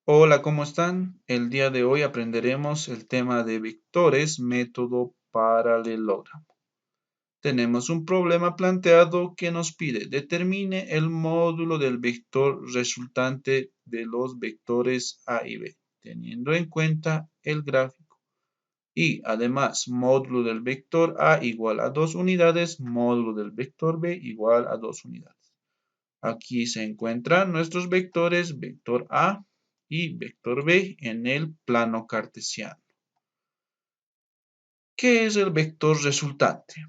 Hola, ¿cómo están? El día de hoy aprenderemos el tema de vectores, método paralelogramo. Tenemos un problema planteado que nos pide determine el módulo del vector resultante de los vectores A y B, teniendo en cuenta el gráfico. Y además, módulo del vector A igual a 2 unidades, módulo del vector B igual a 2 unidades. Aquí se encuentran nuestros vectores, vector A y vector B en el plano cartesiano. ¿Qué es el vector resultante?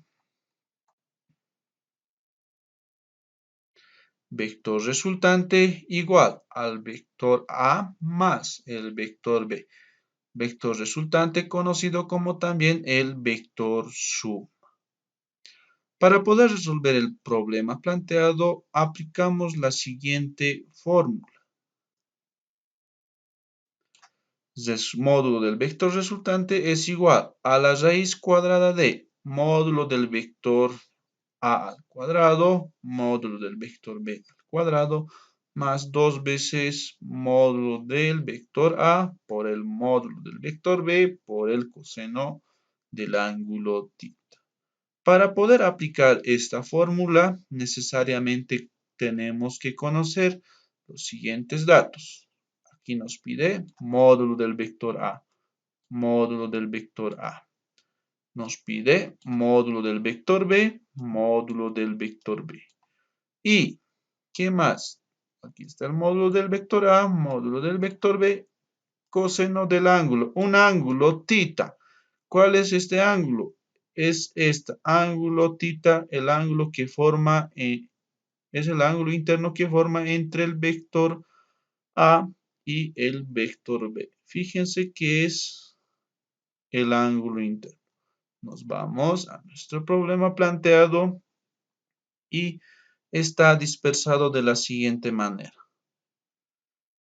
Vector resultante igual al vector A más el vector B. Vector resultante conocido como también el vector suma. Para poder resolver el problema planteado, aplicamos la siguiente fórmula. Módulo del vector resultante es igual a la raíz cuadrada de módulo del vector A al cuadrado, módulo del vector B al cuadrado, más 2 veces módulo del vector A por el módulo del vector B por el coseno del ángulo θ. Para poder aplicar esta fórmula, necesariamente tenemos que conocer los siguientes datos. Aquí nos pide módulo del vector A, módulo del vector A. Nos pide módulo del vector B, módulo del vector B. ¿Y qué más? Aquí está el módulo del vector A, módulo del vector B, coseno del ángulo, un ángulo θ. ¿Cuál es este ángulo? Es este ángulo θ, el ángulo que forma, es el ángulo interno que forma entre el vector A y el vector B. Fíjense que es el ángulo interno. Nos vamos a nuestro problema planteado y está dispersado de la siguiente manera.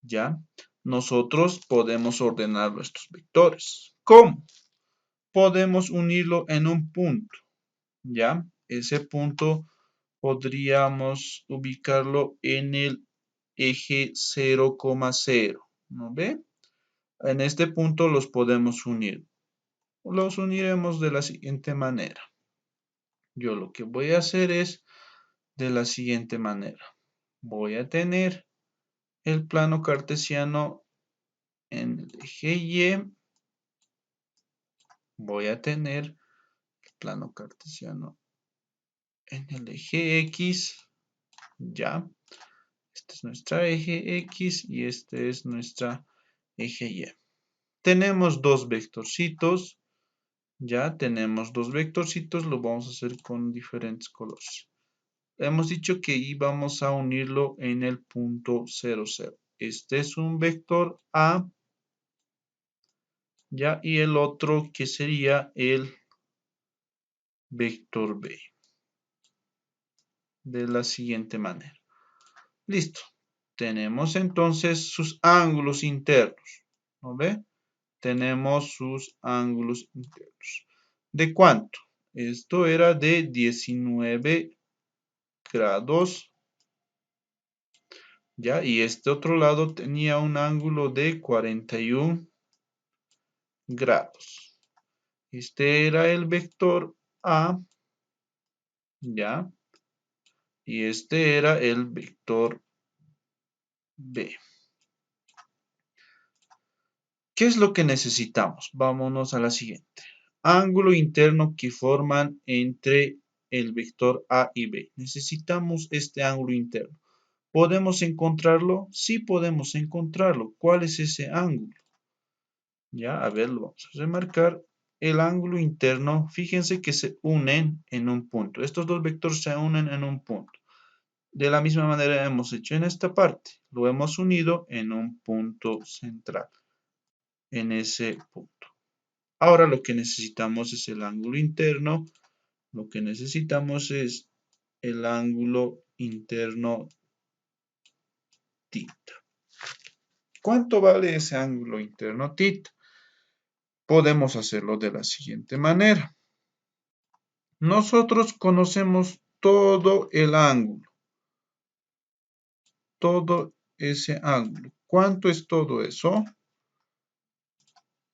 ¿Ya? Nosotros podemos ordenar nuestros vectores. ¿Cómo? Podemos unirlo en un punto. ¿Ya? Ese punto podríamos ubicarlo en el eje 0,0. ¿No ve? En este punto los podemos unir. Los uniremos de la siguiente manera. Yo lo que voy a hacer es de la siguiente manera. Voy a tener el plano cartesiano en el eje Y. Voy a tener el plano cartesiano en el eje X. Ya. Este es nuestro eje X y este es nuestra eje Y. Tenemos dos vectorcitos. Ya tenemos dos vectorcitos. Lo vamos a hacer con diferentes colores. Hemos dicho que íbamos a unirlo en el punto 0, 0. Este es un vector A, ya, y el otro que sería el vector B. De la siguiente manera. Listo. Tenemos entonces sus ángulos internos. ¿No ve? Tenemos sus ángulos internos. ¿De cuánto? Esto era de 19 grados. ¿Ya? Y este otro lado tenía un ángulo de 41 grados. Este era el vector A, ¿ya? Y este era el vector B. ¿Qué es lo que necesitamos? Vámonos a la siguiente. Ángulo interno que forman entre el vector A y B. Necesitamos este ángulo interno. ¿Podemos encontrarlo? Sí podemos encontrarlo. ¿Cuál es ese ángulo? Ya, a ver, lo vamos a remarcar. El ángulo interno, fíjense que se unen en un punto. Estos dos vectores se unen en un punto. De la misma manera hemos hecho en esta parte. Lo hemos unido en un punto central. En ese punto. Ahora lo que necesitamos es el ángulo interno. Lo que necesitamos es el ángulo interno θ. ¿Cuánto vale ese ángulo interno θ? Podemos hacerlo de la siguiente manera. Nosotros conocemos todo el ángulo. Todo ese ángulo. ¿Cuánto es todo eso?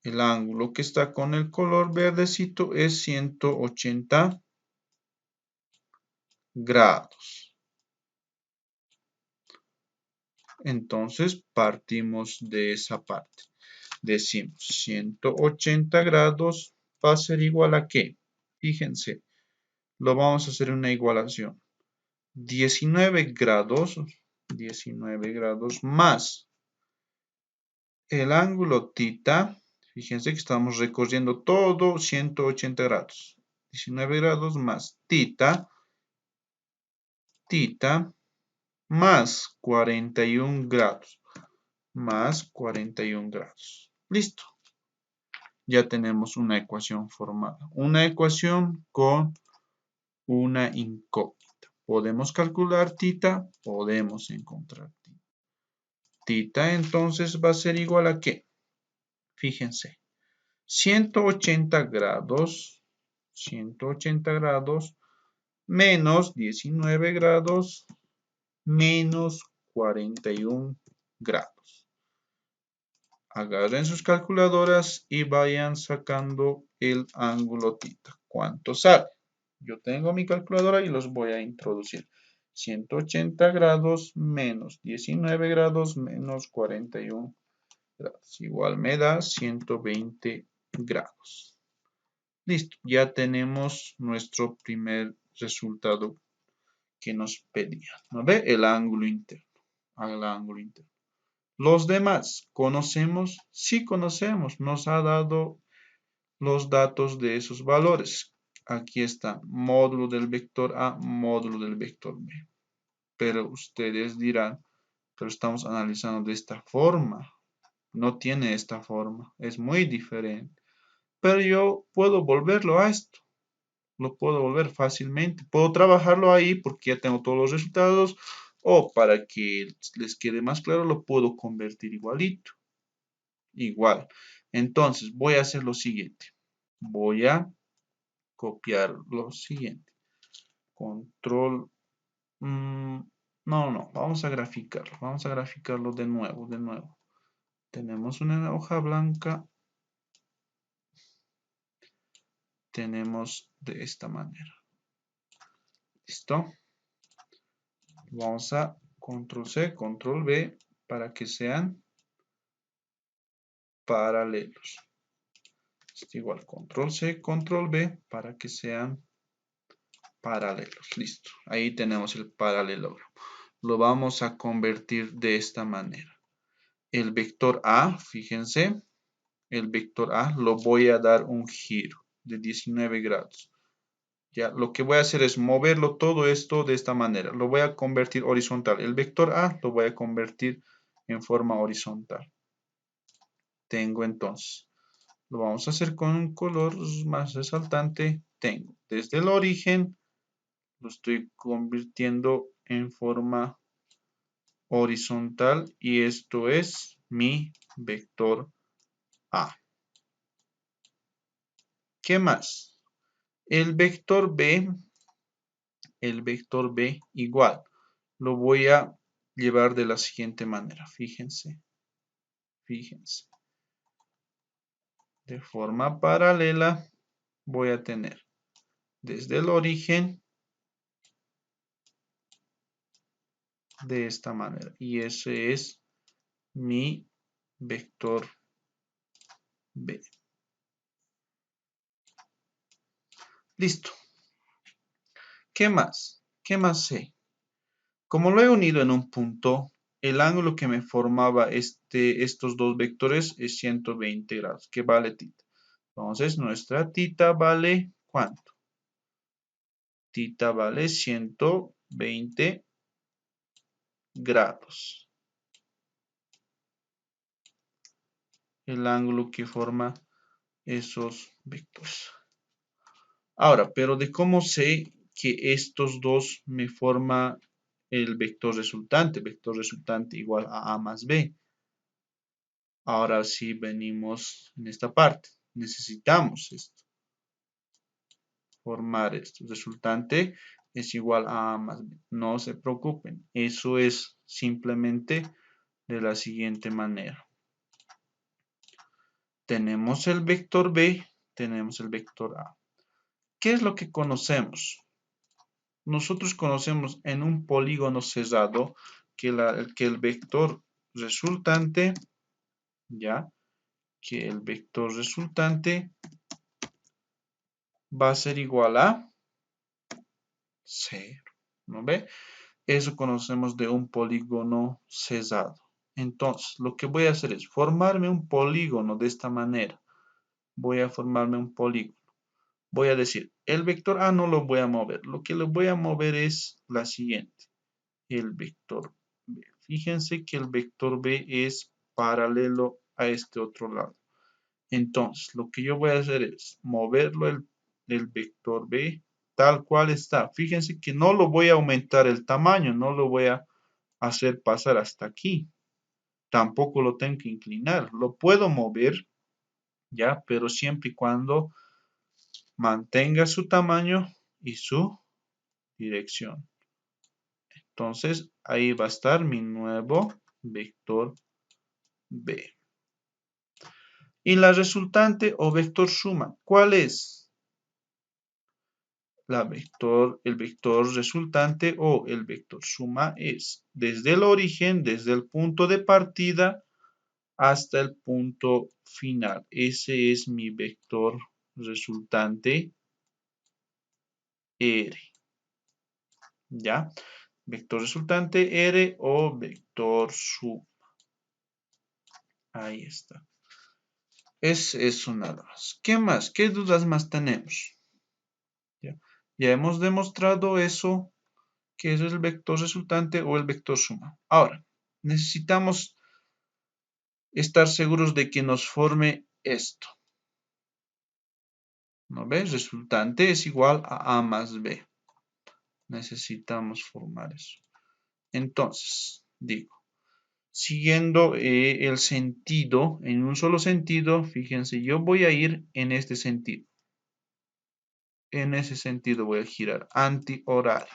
El ángulo que está con el color verdecito es 180 grados. Entonces partimos de esa parte. Decimos 180 grados va a ser igual a ¿qué? Fíjense, lo vamos a hacer una igualación. 19 grados más el ángulo θ. Fíjense que estamos recorriendo todo 180 grados. 19 grados más θ más 41 grados. Más 41 grados. Listo. Ya tenemos una ecuación formada. Una ecuación con una incógnita. ¿Podemos calcular θ? Podemos encontrar θ. Θ entonces va a ser igual a ¿qué? Fíjense. 180 grados. 180 grados menos 19 grados menos 41 grados. Agarren sus calculadoras y vayan sacando el ángulo θ. ¿Cuánto sale? Yo tengo mi calculadora y los voy a introducir. 180 grados menos 19 grados menos 41 grados. Igual me da 120 grados. Listo, ya tenemos nuestro primer resultado que nos pedía. ¿No ve? El ángulo interno. El ángulo interno. Los demás, ¿conocemos? Sí conocemos. Nos ha dado los datos de esos valores. Aquí está, módulo del vector A, módulo del vector B. Pero ustedes dirán, pero estamos analizando de esta forma. No tiene esta forma, es muy diferente. Pero yo puedo volverlo a esto. Lo puedo volver fácilmente. Puedo trabajarlo ahí porque ya tengo todos los resultados. O para que les quede más claro, lo puedo convertir igualito. Igual. Entonces, voy a hacer lo siguiente. Voy a copiar lo siguiente. Control. No. Vamos a graficarlo. Vamos a graficarlo de nuevo. Tenemos una hoja blanca. Tenemos de esta manera. ¿Listo? Vamos a control C, control V para que sean paralelos. Es igual, control C, control V para que sean paralelos. Listo. Ahí tenemos el paralelogramo. Lo vamos a convertir de esta manera. El vector A, fíjense, el vector A lo voy a dar un giro de 19 grados. Ya, lo que voy a hacer es moverlo todo esto de esta manera. Lo voy a convertir horizontal. El vector A lo voy a convertir en forma horizontal. Tengo entonces, lo vamos a hacer con un color más resaltante. Tengo desde el origen, lo estoy convirtiendo en forma horizontal y esto es mi vector A. ¿Qué más? El vector B igual, lo voy a llevar de la siguiente manera. Fíjense. De forma paralela voy a tener desde el origen de esta manera. Y ese es mi vector B. Listo. ¿Qué más? ¿Qué más sé? Como lo he unido en un punto, el ángulo que me formaba estos dos vectores es 120 grados, que vale θ. Entonces, nuestra θ vale, ¿cuánto? Θ vale 120 grados. El ángulo que forma esos vectores. Ahora, pero de cómo sé que estos dos me forma el vector resultante igual a A más B. Ahora sí venimos en esta parte. Necesitamos esto. Formar esto. Resultante es igual a A más B. No se preocupen. Eso es simplemente de la siguiente manera. Tenemos el vector B, tenemos el vector A. ¿Qué es lo que conocemos? Nosotros conocemos en un polígono cerrado que el vector resultante, ya, que el vector resultante va a ser igual a 0, ¿no ve? Eso conocemos de un polígono cerrado. Entonces, lo que voy a hacer es formarme un polígono de esta manera. Voy a formarme un polígono. Voy a decir, el vector A no lo voy a mover. Lo que le voy a mover es la siguiente. El vector B. Fíjense que el vector B es paralelo a este otro lado. Entonces, lo que yo voy a hacer es moverlo el vector B tal cual está. Fíjense que no lo voy a aumentar el tamaño, no lo voy a hacer pasar hasta aquí. Tampoco lo tengo que inclinar. Lo puedo mover, ya, pero siempre y cuando mantenga su tamaño y su dirección. Entonces, ahí va a estar mi nuevo vector B. Y la resultante o vector suma, ¿cuál es? El vector resultante o el vector suma es desde el origen, desde el punto de partida hasta el punto final. Ese es mi vector resultante R. ¿Ya? Vector resultante R o vector suma. Ahí está. Es eso nada más. ¿Qué más? ¿Qué dudas más tenemos? Ya hemos demostrado eso, que es el vector resultante o el vector suma. Ahora, necesitamos estar seguros de que nos forme esto. ¿No ves? Resultante es igual a A más B. Necesitamos formar eso. Entonces, digo, siguiendo el sentido, en un solo sentido, fíjense, yo voy a ir en este sentido. En ese sentido voy a girar antihorario.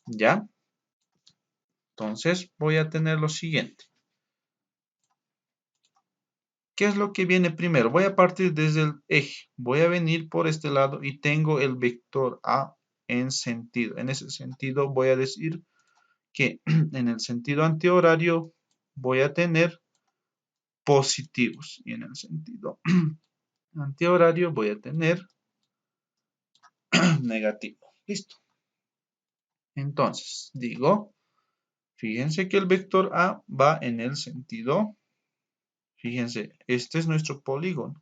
¿Ya? Entonces voy a tener lo siguiente. ¿Qué es lo que viene primero? Voy a partir desde el eje. Voy a venir por este lado y tengo el vector A en sentido. En ese sentido voy a decir que en el sentido antihorario voy a tener positivos. Y en el sentido antihorario voy a tener negativo. Listo. Entonces, digo, fíjense que el vector A va en el sentido, fíjense, este es nuestro polígono.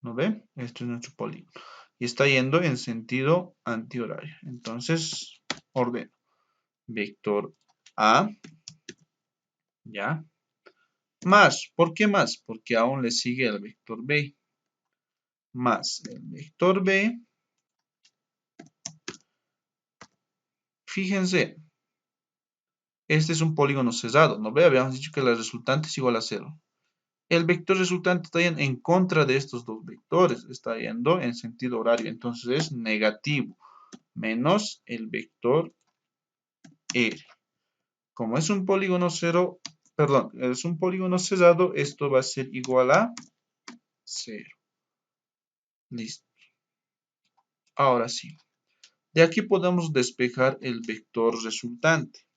¿No ven? Este es nuestro polígono. Y está yendo en sentido antihorario. Entonces, ordeno. Vector A, ¿ya? Más, ¿por qué más? Porque aún le sigue el vector B. Más el vector B. Fíjense, este es un polígono cerrado, ¿no ve? Habíamos dicho que la resultante es igual a 0. El vector resultante está yendo en contra de estos dos vectores, está yendo en sentido horario, entonces es negativo, menos el vector R. Como es un polígono es un polígono cerrado, esto va a ser igual a 0. Listo. Ahora sí. De aquí podemos despejar el vector resultante.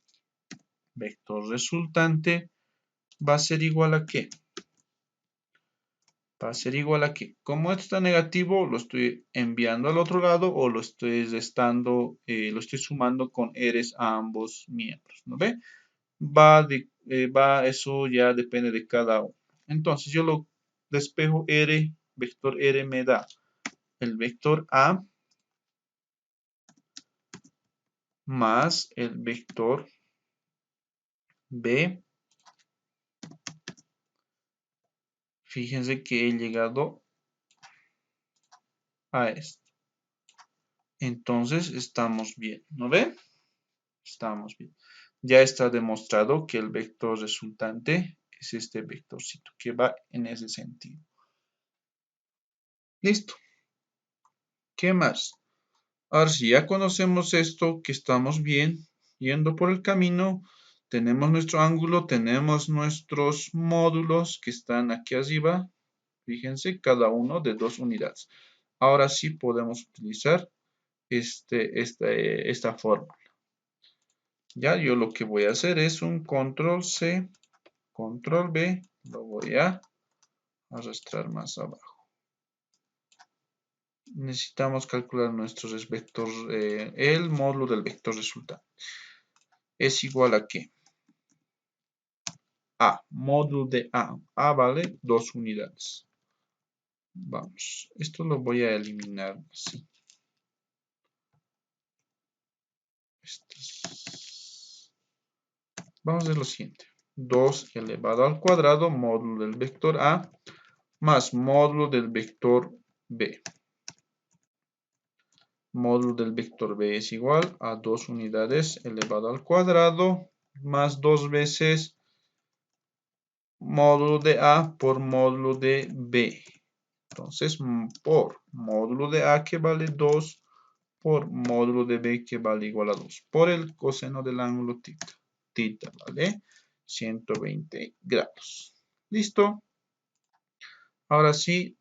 Vector resultante va a ser igual a ¿qué? Va a ser igual a ¿qué? Como esto está negativo, lo estoy enviando al otro lado o lo estoy restando, lo estoy sumando con R's a ambos miembros, ¿no ve? Eso ya depende de cada uno. Entonces yo lo despejo R, vector R me da el vector A más el vector B. Fíjense que he llegado a esto. Entonces estamos bien, ¿no ven? Estamos bien. Ya está demostrado que el vector resultante es este vectorcito que va en ese sentido. Listo. ¿Qué más? Ahora sí, ya conocemos esto, que estamos bien yendo por el camino, tenemos nuestro ángulo, tenemos nuestros módulos que están aquí arriba. Fíjense, cada uno de 2 unidades. Ahora sí podemos utilizar esta fórmula. Ya, yo lo que voy a hacer es un control C, control B, lo voy a arrastrar más abajo. Necesitamos calcular nuestro vector, el módulo del vector resultante. Es igual a ¿qué? A, módulo de A. A vale 2 unidades. Vamos, esto lo voy a eliminar así. Vamos a hacer lo siguiente. 2 elevado al cuadrado, módulo del vector A, más módulo del vector B. Módulo del vector B es igual a 2 unidades elevado al cuadrado, más 2 veces módulo de A por módulo de B. Entonces, por módulo de A que vale 2, por módulo de B que vale igual a 2, por el coseno del ángulo θ. Θ vale 120 grados. ¿Listo? Ahora sí,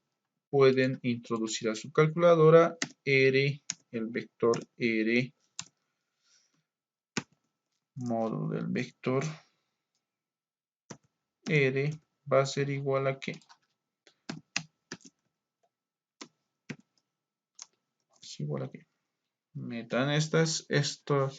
pueden introducir a su calculadora R, el vector R, módulo del vector R va a ser igual a ¿qué? Es igual a ¿qué? Metan esto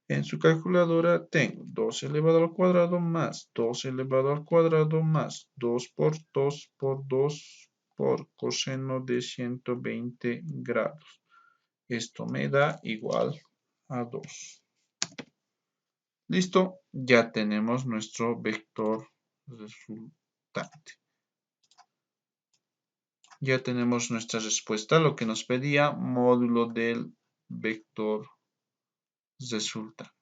en su calculadora. Tengo 2 elevado al cuadrado más 2 elevado al cuadrado más 2 por 2 por 2 por coseno de 120 grados. Esto me da igual a 2. Listo, ya tenemos nuestro vector resultante. Ya tenemos nuestra respuesta, lo que nos pedía, módulo del vector resultante.